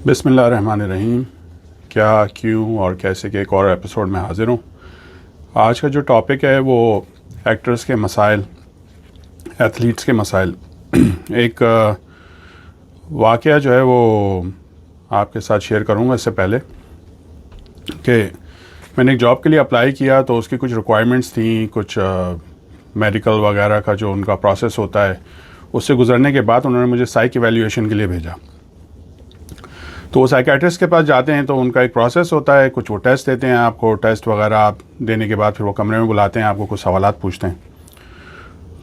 बिस्मिल्लाहिर्रहमानिर्रहीम। क्या, क्यों और कैसे के एक और एपिसोड में हाज़िर हूँ। आज का जो टॉपिक है वो एक्टर्स के मसाइल, एथलीट्स के मसाइल। एक वाक़या जो है वो आपके साथ शेयर करूँगा। इससे पहले कि मैंने एक जॉब के लिए अप्लाई किया तो उसकी कुछ रिक्वायरमेंट्स थी, कुछ मेडिकल वगैरह का जो उनका प्रोसेस होता है उससे गुजरने के बाद उन्होंने मुझे साइक इवैल्यूएशन के लिए भेजा। तो वो साइकेट्रिस्ट के पास जाते हैं तो उनका एक प्रोसेस होता है, कुछ वो टेस्ट देते हैं आपको, टेस्ट वगैरह आप देने के बाद फिर वो कमरे में बुलाते हैं, आपको कुछ सवालात पूछते हैं।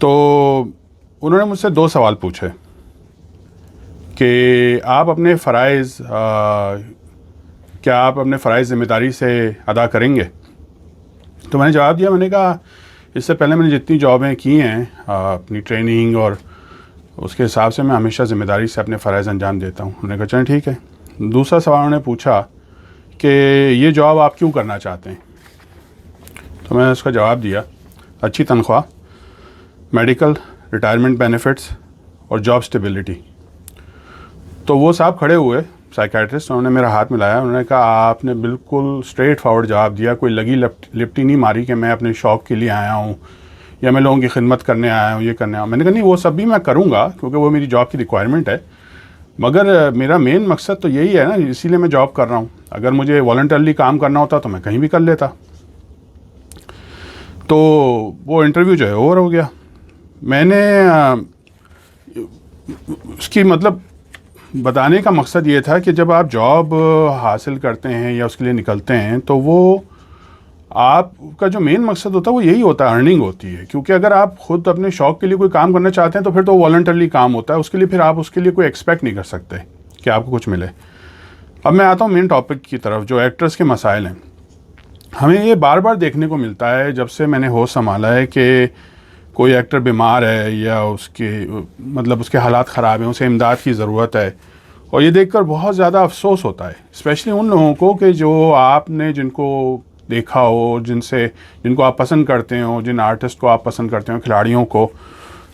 तो उन्होंने मुझसे 2 सवाल पूछे कि आप अपने फ़राइज़ क्या आप अपने फ़राइज़ ज़िम्मेदारी से अदा करेंगे। तो मैंने जवाब दिया, मैंने कहा इससे पहले मैंने जितनी जॉबें की हैं अपनी ट्रेनिंग और उसके हिसाब से मैं हमेशा ज़िम्मेदारी से अपने फ़राइज़ अंजाम देता हूँ। उन्होंने कहा चलें ठीक है। दूसरा सवाल उन्होंने पूछा कि ये जॉब आप क्यों करना चाहते हैं। तो मैंने उसका जवाब दिया, अच्छी तनख्वाह, मेडिकल, रिटायरमेंट बेनिफिट्स और जॉब स्टेबिलिटी। तो वो साहब खड़े हुए साइकेट्रिस्ट, उन्होंने मेरा हाथ मिलाया, उन्होंने कहा आपने बिल्कुल स्ट्रेट फॉरवर्ड जवाब दिया, कोई लगी लिपटी नहीं मारी कि मैं अपने शौक़ के लिए आया हूँ या मैं लोगों की खिदमत करने आया हूँ, ये करने आया हूँ। मैंने कहा नहीं, वो सब भी मैं करूँगा क्योंकि वो मेरी जॉब की रिक्वायरमेंट है, मगर मेरा मेन मकसद तो यही है ना, इसीलिए मैं जॉब कर रहा हूँ। अगर मुझे वॉलंटरली काम करना होता तो मैं कहीं भी कर लेता। तो वो इंटरव्यू जो है ओवर हो गया। मैंने उसकी मतलब बताने का मकसद ये था कि जब आप जॉब हासिल करते हैं या उसके लिए निकलते हैं तो वो आपका जो मेन मकसद होता है वो यही होता है, अर्निंग होती है। क्योंकि अगर आप खुद अपने शौक़ के लिए कोई काम करना चाहते हैं तो फिर तो वॉलंटरली काम होता है, उसके लिए फिर आप उसके लिए कोई एक्सपेक्ट नहीं कर सकते कि आपको कुछ मिले। अब मैं आता हूँ मेन टॉपिक की तरफ, जो एक्टर्स के मसाइल हैं। हमें ये बार बार देखने को मिलता है जब से मैंने होश संभाला है कि कोई एक्टर बीमार है या उसके हालात ख़राब हैं, उसे इमदाद की ज़रूरत है, और ये देखकर बहुत ज़्यादा अफसोस होता है, स्पेशली उन लोगों को कि जो आपने जिनको देखा हो, जिनको आप पसंद करते हो, जिन आर्टिस्ट को आप पसंद करते हो, खिलाड़ियों को,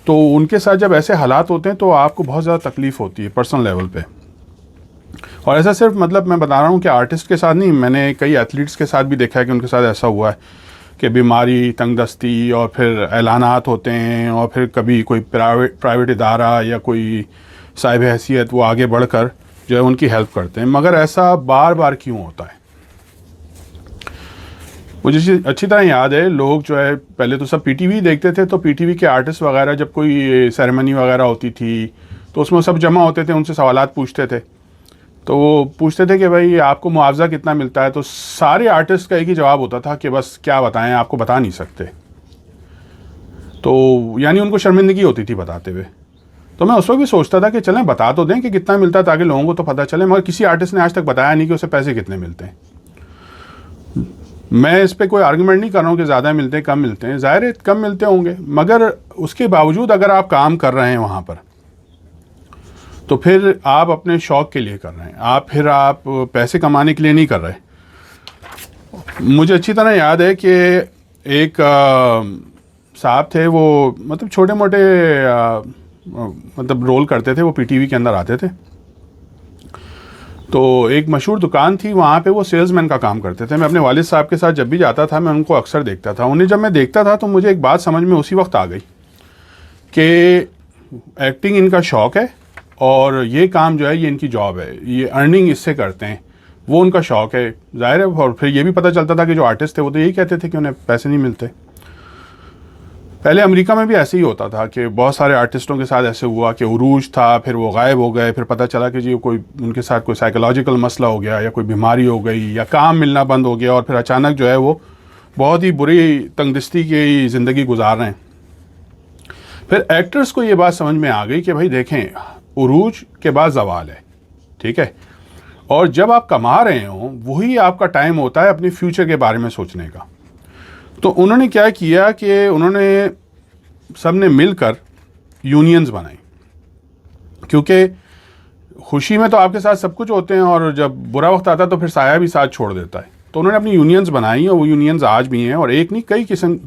तो उनके साथ जब ऐसे हालात होते हैं तो आपको बहुत ज़्यादा तकलीफ़ होती है पर्सनल लेवल पे। और ऐसा सिर्फ मतलब मैं बता रहा हूँ कि आर्टिस्ट के साथ नहीं, मैंने कई एथलीट्स के साथ भी देखा है कि उनके साथ ऐसा हुआ है कि बीमारी, तंगदस्ती और फिर ऐलानात होते हैं और फिर कभी कोई प्राइवेट इदारा या कोई साहिब हैसियत वो आगे बढ़कर जो है उनकी हेल्प करते हैं। मगर ऐसा बार बार क्यों होता है? मुझे अच्छी तरह याद है, लोग जो है पहले तो सब पीटीवी देखते थे, तो पीटीवी के आर्टिस्ट वगैरह जब कोई सेरेमनी वगैरह होती थी तो उसमें सब जमा होते थे, उनसे सवालात पूछते थे। तो वो पूछते थे कि भाई आपको मुआवजा कितना मिलता है, तो सारे आर्टिस्ट का एक ही जवाब होता था कि बस क्या बताएं, आपको बता नहीं सकते। तो यानी उनको शर्मिंदगी होती थी बताते हुए। तो मैं उस वक्त भी सोचता था कि चलें बता तो दें कि कितना मिलता है ताकि लोगों को तो पता चले, मगर किसी आर्टिस्ट ने आज तक बताया नहीं कि उसे पैसे कितने मिलते हैं। मैं इस पर कोई आर्गुमेंट नहीं कर रहा हूँ कि ज़्यादा मिलते हैं कम मिलते हैं, ज़ाहिर है कम मिलते होंगे, मगर उसके बावजूद अगर आप काम कर रहे हैं वहाँ पर तो फिर आप अपने शौक़ के लिए कर रहे हैं, आप पैसे कमाने के लिए नहीं कर रहे। मुझे अच्छी तरह याद है कि एक साहब थे, वो मतलब छोटे मोटे मतलब रोल करते थे, वो पीटीवी के अंदर आते थे। तो एक मशहूर दुकान थी, वहाँ पे वो सेल्समैन का काम करते थे। मैं अपने वालिद साहब के साथ जब भी जाता था मैं उनको अक्सर देखता था। उन्हें जब मैं देखता था तो मुझे एक बात समझ में उसी वक्त आ गई कि एक्टिंग इनका शौक़ है और ये काम जो है ये इनकी जॉब है, ये अर्निंग इससे करते हैं, वो उनका शौक़ है, ज़ाहिर है। और फिर ये भी पता चलता था कि जो आर्टिस्ट थे वो तो यही कहते थे कि उन्हें पैसे नहीं मिलते। पहले अमेरिका में भी ऐसे ही होता था कि बहुत सारे आर्टिस्टों के साथ ऐसे हुआ कि उरूज था, फिर वो गायब हो गए, फिर पता चला कि जी कोई उनके साथ कोई साइकोलॉजिकल मसला हो गया या कोई बीमारी हो गई या काम मिलना बंद हो गया, और फिर अचानक जो है वो बहुत ही बुरी तंगदस्ती की ज़िंदगी गुजार रहे हैं। फिर एक्टर्स को ये बात समझ में आ गई कि भाई देखें, उरूज के बाद ज़वाल है, ठीक है, और जब आप कमा रहे हो वही आपका टाइम होता है अपने फ्यूचर के बारे में सोचने का। तो उन्होंने क्या किया कि उन्होंने सब ने मिलकर यूनियंस बनाई, क्योंकि खुशी में तो आपके साथ सब कुछ होते हैं और जब बुरा वक्त आता है तो फिर साया भी साथ छोड़ देता है। तो उन्होंने अपनी यूनियंस बनाई और वो यूनियंस आज भी हैं, और एक नहीं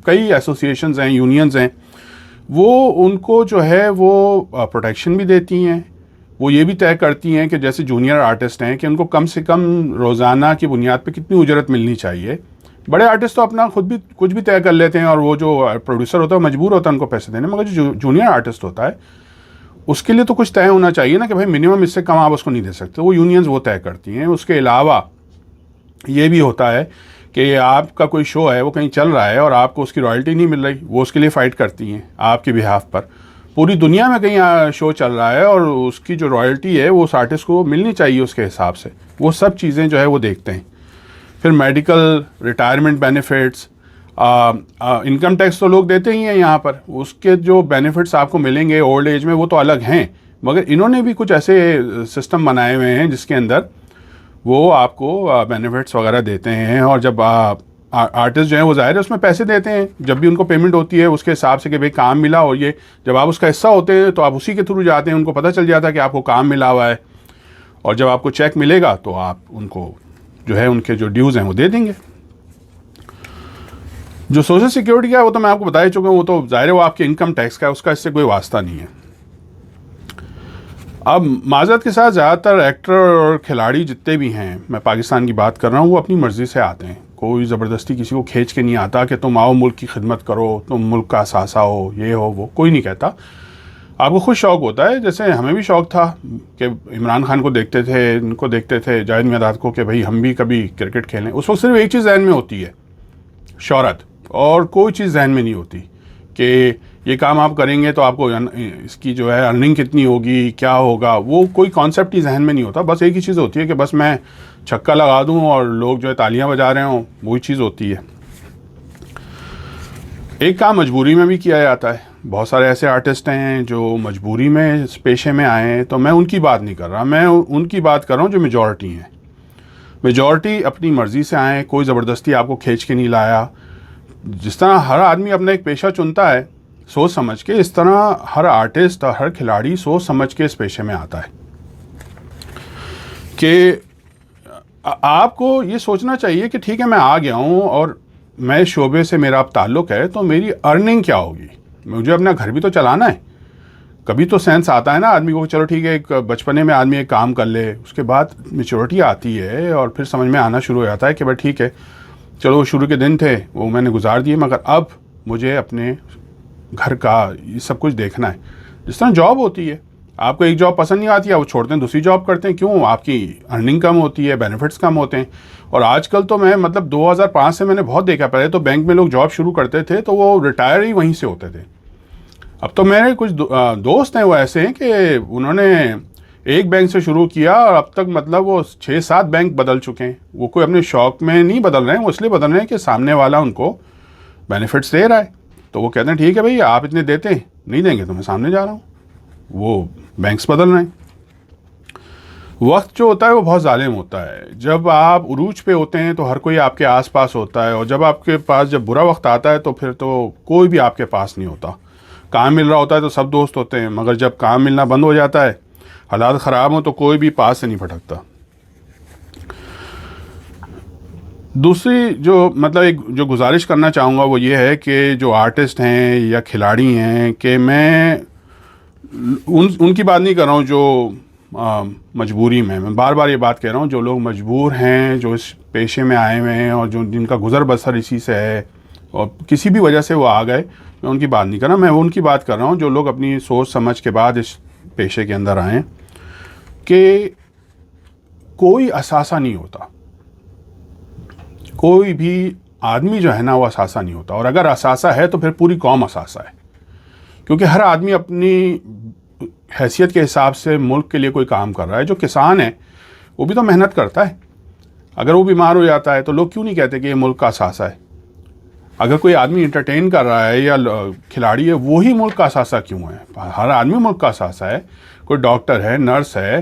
कई एसोसिएशंस हैं, यूनियंस हैं, वो उनको जो है वो प्रोटेक्शन भी देती हैं, वो ये भी तय करती हैं कि जैसे जूनियर आर्टिस्ट हैं कि उनको कम से कम रोज़ाना की बुनियाद पे कितनी उजरत मिलनी चाहिए। बड़े आर्टिस्ट तो अपना खुद भी कुछ भी तय कर लेते हैं और वो जो प्रोड्यूसर होता है वो मजबूर होता है उनको पैसे देने, मगर जो जूनियर आर्टिस्ट होता है उसके लिए तो कुछ तय होना चाहिए ना कि भाई मिनिमम इससे कम आप उसको नहीं दे सकते। वो यूनियंस वो तय करती हैं। उसके अलावा ये भी होता है कि आपका कोई शो है वो कहीं चल रहा है और आपको उसकी रॉयल्टी नहीं मिल रही, वो उसके लिए फ़ाइट करती हैं आपके बिहाफ पर। पूरी दुनिया में कहीं शो चल रहा है और उसकी जो रॉयल्टी है वो उस आर्टिस्ट को मिलनी चाहिए उसके हिसाब से, वो सब चीज़ें जो है वो देखते हैं। फिर medical, retirement benefits, income tax तो लोग देते ही हैं यहाँ पर, उसके जो बेनिफिट्स आपको मिलेंगे ओल्ड एज में वो तो अलग हैं, मगर इन्होंने भी कुछ ऐसे सिस्टम बनाए हुए हैं जिसके अंदर वो आपको बेनिफिट्स वगैरह देते हैं। और जब आर्टिस्ट जो है वो ज़ाहिर है उसमें पैसे देते हैं, जब भी उनको पेमेंट होती है उसके हिसाब से कि भाई काम मिला, और ये जब आप उसका हिस्सा होते हैं तो आप उसी के थ्रू जाते हैं, उनको पता चल जाता है कि आपको काम मिला हुआ है, और जब आपको चेक मिलेगा तो आप उनको जो है उनके जो ड्यूज़ हैं वो दे देंगे। जो सोशल सिक्योरिटी का है वो तो मैं आपको बता ही चुका हूँ, वो तो ज़ाहिर है वो आपके इनकम टैक्स का है, उसका इससे कोई वास्ता नहीं है। अब माज़रत के साथ ज़्यादातर एक्टर और खिलाड़ी जितने भी हैं, मैं पाकिस्तान की बात कर रहा हूँ, वो अपनी मर्ज़ी से आते हैं। कोई ज़बरदस्ती किसी को खींच के नहीं आता कि तुम आओ मुल्क की खिदमत करो, तुम मुल्क का असासा हो, ये हो वो, कोई नहीं कहता। आपको खुद शौक़ होता है, जैसे हमें भी शौक़ था कि इमरान खान को देखते थे, इनको देखते थे, जावेद मियाँदाद को, कि भाई हम भी कभी क्रिकेट खेलें। उस वक्त सिर्फ एक चीज़ जहन में होती है, शोहरत, और कोई चीज़ जहन में नहीं होती कि ये काम आप करेंगे तो आपको इसकी जो है अर्निंग कितनी होगी, क्या होगा, वो कोई कॉन्सेप्ट ही जहन में नहीं होता। बस एक ही चीज़ होती है कि बस मैं छक्का लगा दूं और लोग जो है तालियां बजा रहे हों, वही चीज़ होती है। एक काम मजबूरी में भी किया जाता है, बहुत सारे ऐसे आर्टिस्ट हैं जो मजबूरी में इस पेशे में आए हैं, तो मैं उनकी बात नहीं कर रहा, मैं उनकी बात कर रहा हूँ जो मेजॉरिटी हैं। मेजॉरिटी अपनी मर्ज़ी से आए, कोई ज़बरदस्ती आपको खींच के नहीं लाया। जिस तरह हर आदमी अपना एक पेशा चुनता है सोच समझ के, इस तरह हर आर्टिस्ट और हर खिलाड़ी सोच समझ के इस पेशे में आता है कि आपको ये सोचना चाहिए कि ठीक है मैं आ गया हूँ और मैं शोबे से मेरा अब ताल्लुक़ है, तो मेरी अर्निंग क्या होगी, मुझे अपना घर भी तो चलाना है। कभी तो सेंस आता है ना आदमी को, चलो ठीक है एक बचपने में आदमी एक काम कर ले, उसके बाद मैच्योरिटी आती है और फिर समझ में आना शुरू हो जाता है कि भाई ठीक है चलो शुरू के दिन थे वो मैंने गुजार दिए, मगर अब मुझे अपने घर का ये सब कुछ देखना है। जिस तरह जॉब होती है, आपको एक जॉब पसंद नहीं आती है, वो छोड़ते हैं दूसरी जॉब करते हैं, क्यों, आपकी अर्निंग कम होती है, बेनिफिट्स कम होते हैं। और आजकल तो मैं मतलब 2005 से मैंने बहुत देखा, पहले तो बैंक में लोग जॉब शुरू करते थे तो वो रिटायर ही वहीं से होते थे। अब तो मेरे कुछ दोस्त हैं वो ऐसे हैं कि उन्होंने एक बैंक से शुरू किया और अब तक मतलब वो 6-7 बैंक बदल चुके हैं। वो कोई अपने शौक़ में नहीं बदल रहे हैं, वो इसलिए बदल रहे हैं कि सामने वाला उनको बेनिफिट्स दे रहा है, तो वो कहते हैं ठीक है भाई आप इतने देते हैं, नहीं देंगे तो मैं सामने जा रहा हूँ। वो बैंक्स बदल रहे हैं। वक्त जो होता है वो बहुत जालिम होता है। जब आप उरूज पे होते हैं तो हर कोई आपके आसपास होता है, और जब आपके पास जब बुरा वक्त आता है तो फिर तो कोई भी आपके पास नहीं होता। काम मिल रहा होता है तो सब दोस्त होते हैं, मगर जब काम मिलना बंद हो जाता है, हालात ख़राब हो, तो कोई भी पास से नहीं फटकता। दूसरी जो मतलब एक जो गुजारिश करना चाहूँगा वो ये है कि जो आर्टिस्ट हैं या खिलाड़ी हैं, कि मैं उनकी बात नहीं कर रहा हूँ जो मजबूरी में, मैं बार बार ये बात कह रहा हूँ, जो लोग मजबूर हैं, जो इस पेशे में आए हुए हैं और जो जिनका गुज़र बसर इसी से है और किसी भी वजह से वो आ गए, मैं उनकी बात नहीं कर रहा। मैं उनकी बात कर रहा हूँ जो लोग अपनी सोच समझ के बाद इस पेशे के अंदर आए, कि कोई असासा नहीं होता, कोई भी आदमी जो है ना वो असासा नहीं होता, और अगर असासा है तो फिर पूरी कौम असासा है, क्योंकि हर आदमी अपनी हैसियत के हिसाब से मुल्क के लिए कोई काम कर रहा है। जो किसान है वो भी तो मेहनत करता है, अगर वो बीमार हो जाता है तो लोग क्यों नहीं कहते कि ये मुल्क का असासा है। अगर कोई आदमी इंटरटेन कर रहा है या खिलाड़ी है, वही मुल्क का असासा क्यों है। हर आदमी मुल्क का असासा है। कोई डॉक्टर है, नर्स है,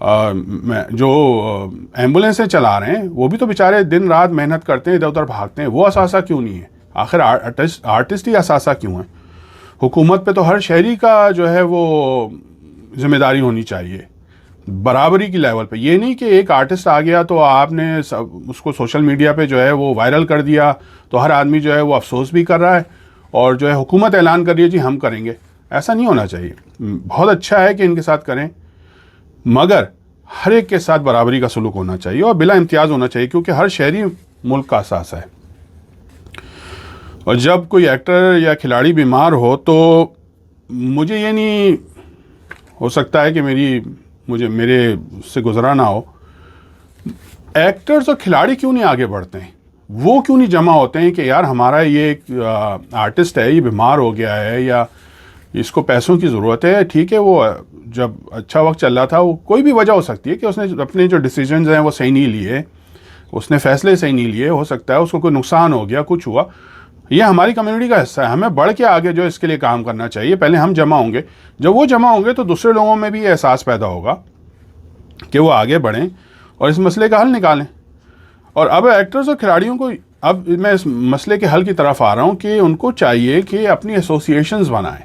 जो एम्बुलेंसें चला रहे हैं, वो भी तो बेचारे दिन रात मेहनत करते हैं, इधर उधर भागते हैं, वो असासा क्यों नहीं है। आखिर आर्टिस्ट ही असासा क्यों है। हुकूमत पे तो हर शहरी का जो है वो ज़िम्मेदारी होनी चाहिए, बराबरी की लेवल पे। ये नहीं कि एक आर्टिस्ट आ गया तो आपने उसको सोशल मीडिया पे जो है वो वायरल कर दिया तो हर आदमी जो है वो अफसोस भी कर रहा है और जो है हुकूमत ऐलान कर रही है जी हम करेंगे। ऐसा नहीं होना चाहिए। बहुत अच्छा है कि इनके साथ करें, मगर हर एक के साथ बराबरी का सलूक होना चाहिए और बिला इम्तियाज़ होना चाहिए, क्योंकि हर शहरी मुल्क का असासा है। और जब कोई एक्टर या खिलाड़ी बीमार हो तो मुझे ये नहीं हो सकता है कि मेरे से गुजरा ना हो, एक्टर्स और खिलाड़ी क्यों नहीं आगे बढ़ते हैं, वो क्यों नहीं जमा होते हैं कि यार हमारा ये एक आर्टिस्ट है, ये बीमार हो गया है या इसको पैसों की ज़रूरत है। ठीक है, वो जब अच्छा वक्त चल रहा था, वो कोई भी वजह हो सकती है कि उसने अपने जो डिसीजंस हैं वो सही नहीं लिए, उसने फैसले सही नहीं लिए, हो सकता है उसको कोई नुकसान हो गया, कुछ हुआ। ये हमारी कम्युनिटी का हिस्सा है, हमें बढ़ के आगे जो इसके लिए काम करना चाहिए। पहले हम जमा होंगे, जब वो जमा होंगे तो दूसरे लोगों में भी एहसास पैदा होगा कि वो आगे बढ़ें और इस मसले का हल निकालें। और अब एक्टर्स और खिलाड़ियों को, अब मैं इस मसले के हल की तरफ आ रहा हूँ कि उनको चाहिए कि अपनी एसोसिएशंस बनाएं।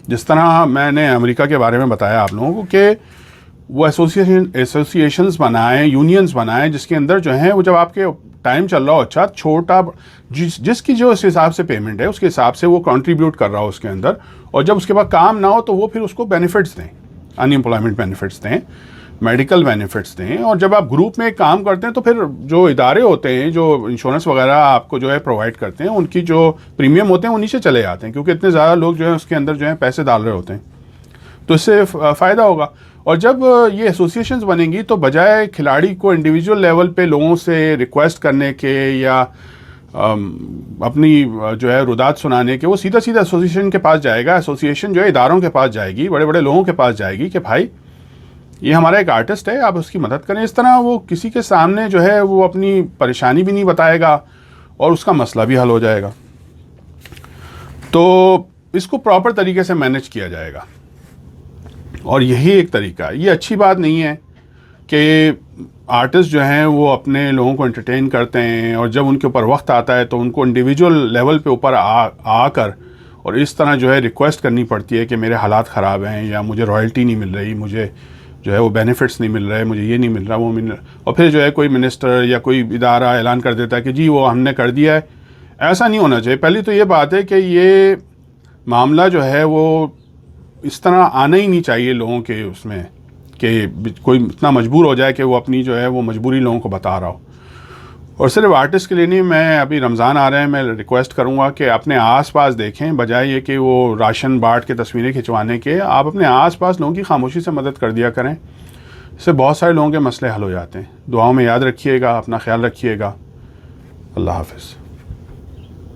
जिस तरह मैंने अमेरिका के बारे में बताया आप लोगों को कि वो एसोसिएशंस बनाएं, यूनियंस बनाएं, जिसके अंदर जो है वो जब आपके टाइम चल रहा हो अच्छा छोटा, जिसकी जो इस हिसाब से पेमेंट है उसके हिसाब से वो कंट्रीब्यूट कर रहा हो उसके अंदर, और जब उसके बाद काम ना हो तो वो फिर उसको बेनिफिट्स दें, अनएम्प्लॉयमेंट बेनिफिट्स दें, मेडिकल बेनिफिट्स दें। और जब आप ग्रुप में काम करते हैं तो फिर जो इदारे होते हैं जो इंश्योरेंस वगैरह आपको जो है प्रोवाइड करते हैं, उनकी जो प्रीमियम होते हैं वो नीचे चले जाते हैं, क्योंकि इतने ज़्यादा लोग जो है उसके अंदर जो है पैसे डाल रहे होते हैं, तो इससे फ़ायदा होगा। और जब ये एसोसिएशंस बनेंगी तो बजाय खिलाड़ी को इंडिविजुअल लेवल पे लोगों से रिक्वेस्ट करने के या अपनी जो है रुदात सुनाने के, वो सीधा सीधा एसोसिएशन के पास जाएगा। एसोसिएशन जो है इदारों के पास जाएगी, बड़े बड़े लोगों के पास जाएगी कि भाई ये हमारा एक आर्टिस्ट है, आप उसकी मदद करें। इस तरह वो किसी के सामने जो है वो अपनी परेशानी भी नहीं बताएगा और उसका मसला भी हल हो जाएगा। तो इसको प्रॉपर तरीके से मैनेज किया जाएगा और यही एक तरीका है। ये अच्छी बात नहीं है कि आर्टिस्ट जो हैं वो अपने लोगों को एंटरटेन करते हैं और जब उनके ऊपर वक्त आता है तो उनको इंडिविजुअल लेवल पे ऊपर आकर और इस तरह जो है रिक्वेस्ट करनी पड़ती है कि मेरे हालात ख़राब हैं या मुझे रॉयल्टी नहीं मिल रही, मुझे जो है वो बेनिफिट्स नहीं मिल रहे, मुझे ये नहीं मिल रहा, वो मिल रहा, और फिर जो है कोई मिनिस्टर या कोई इदारा ऐलान कर देता है कि जी वो हमने कर दिया है। ऐसा नहीं होना चाहिए। पहली तो ये बात है कि ये मामला जो है वो इस तरह आना ही नहीं चाहिए लोगों के उसमें कि कोई इतना मजबूर हो जाए कि वो अपनी जो है वो मजबूरी लोगों को बता रहा हो। और सिर्फ आर्टिस्ट के लिए नहीं, मैं अभी रमज़ान आ रहे हैं, मैं रिक्वेस्ट करूँगा कि अपने आसपास देखें, बजाय ये कि वो राशन बांट के तस्वीरें खिंचवाने के, आप अपने आसपास लोगों की खामोशी से मदद कर दिया करें। इससे बहुत सारे लोगों के मसले हल हो जाते हैं। दुआओं में याद रखिएगा, अपना ख्याल रखिएगा। अल्लाह हाफ़िज़।